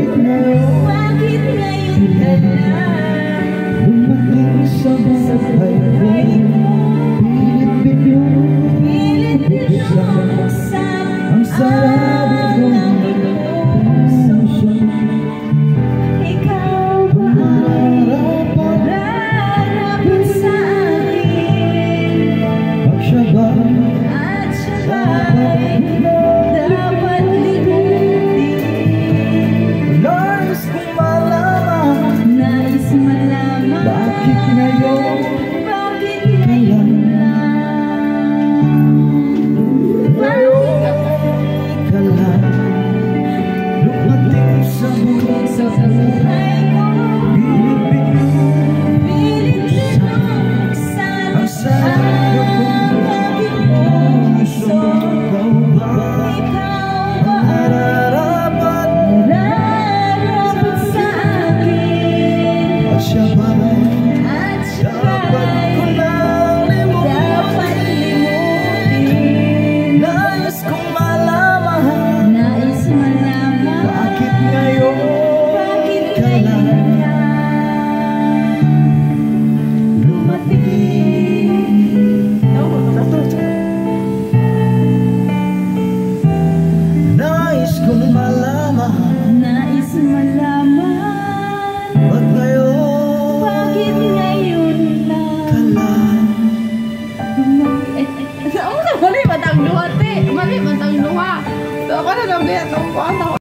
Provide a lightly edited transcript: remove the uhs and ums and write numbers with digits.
Bakit ngayon ka lang dumating sa buhay ko? Pilit binuksan ang sarap ng puso. Ikaw ba ay nararapat sa akin? At siya ba'y dapat limutin? Nais kong malaman, Nais malaman bakit ngayon bakit ngayon lang? ka lang dumating sa buhay Sa buhay ko, pilit binuksan ang sarap ang aking puso. ikaw ba Ikaw ba ay nararapat nararapat sa akin? at siya ba'y At siya dapat ko ba'y lang dapat limutin? nais kong malaman, Nais malaman bakit ngayon bakit ka lang ngayon lang dumating? nais kong malaman, Nais malaman ba't ngayon bakit ngayon lang? ka lang? Mali matang duha te. Mali matang duha. So ako na lang diyan.